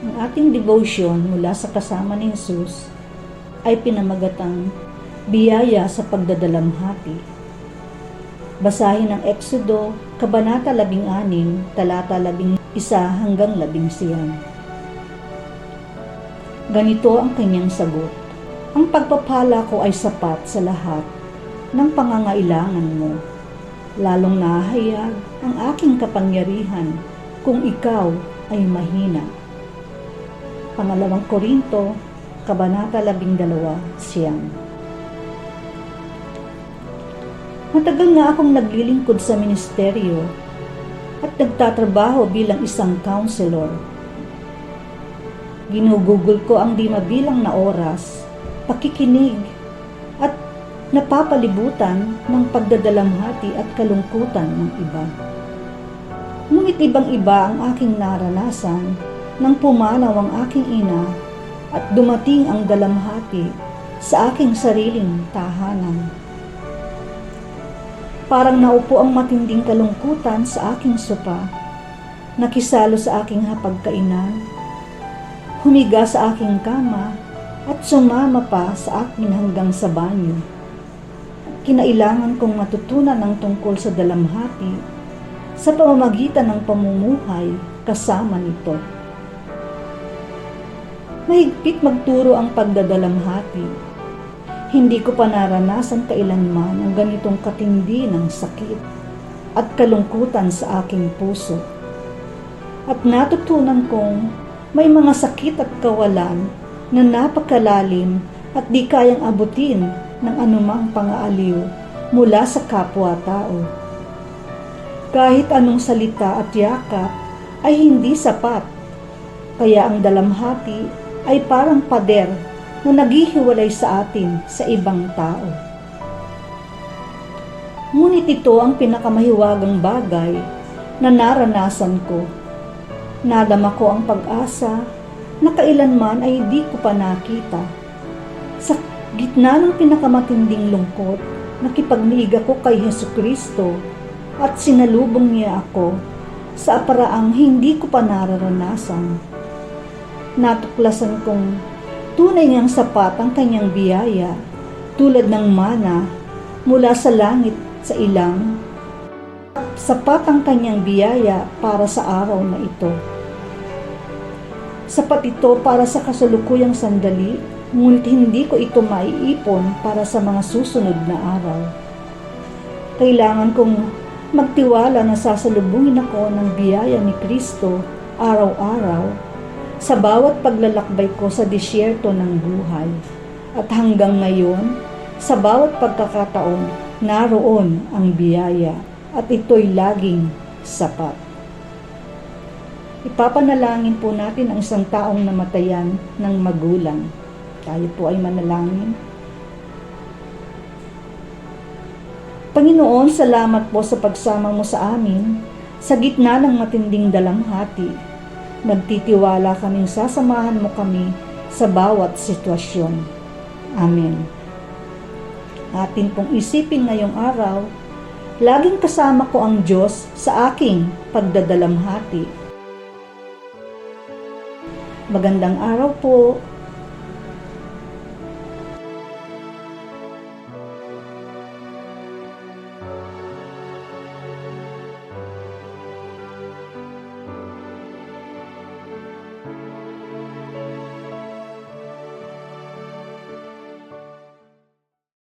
Ang ating devotion mula sa kasama ni Jesus ay pinamagatang biyaya sa pagdadalamhati. Basahin ang Exodo, Kabanata 16, talata 11 hanggang 11. Ganito ang kanyang sagot: ang pagpapala ko ay sapat sa lahat ng pangangailangan mo. Lalong nahayag ang aking kapangyarihan kung ikaw ay mahina. Pangalawang Korinto, Kabanata 12:9. Matagal na akong naglilingkod sa ministeryo at nagtatrabaho bilang isang counselor. Ginugugol ko ang di mabilang na oras, pakikinig at napapalibutan ng pagdadalamhati at kalungkutan ng iba. Ngunit ibang-iba ang aking naranasan nang pumanaw ang aking ina at dumating ang dalamhati sa aking sariling tahanan. Parang naupo ang matinding kalungkutan sa aking sopa, nakisalo sa aking hapagkainan, humiga sa aking kama at sumama pa sa akin hanggang sa banyo. Kinailangan kong matutunan ang tungkol sa dalamhati sa pamamagitan ng pamumuhay kasama nito. Mahigpit magturo ang pagdadalamhati. Hindi ko pa naranasan kailanman ang ganitong katindi ng sakit at kalungkutan sa aking puso. At natutunan kong may mga sakit at kawalan na napakalalim at di kayang abutin ng anumang pang-aaliw mula sa kapwa-tao. Kahit anong salita at yakap ay hindi sapat, kaya ang dalamhati ay parang pader na naghihiwalay sa atin sa ibang tao. Ngunit ito ang pinakamahiwagang bagay na naranasan ko. Nadama ko ang pag-asa na kailanman ay di ko pa nakita. Sa gitna ng pinakamatinding lungkot, nakipagniig ako kay Hesukristo at sinalubong niya ako sa paraang hindi ko pa nararanasan. Natuklasan kong tunay ngang sapat ang kanyang biyaya tulad ng mana mula sa langit sa ilang. Sapat ang kanyang biyaya para sa araw na ito. Sapat ito para sa kasalukuyang sandali, ngunit hindi ko ito maiipon para sa mga susunod na araw. Kailangan kong magtiwala na sasalubungin ako ng biyaya ni Kristo araw-araw sa bawat paglalakbay ko sa disyerto ng buhay. At hanggang ngayon, sa bawat pagkakataon, naroon ang biyaya at ito'y laging sapat. Ipapanalangin po natin ang isang taong namatayan ng magulang. Tayo po ay manalangin. Panginoon, salamat po sa pagsama mo sa amin sa gitna ng matinding dalamhati. Nagtitiwala kaming sasamahan mo kami sa bawat sitwasyon. Amen. Atin pong isipin ngayong araw, laging kasama ko ang Diyos sa aking pagdadalamhati. Magandang araw po.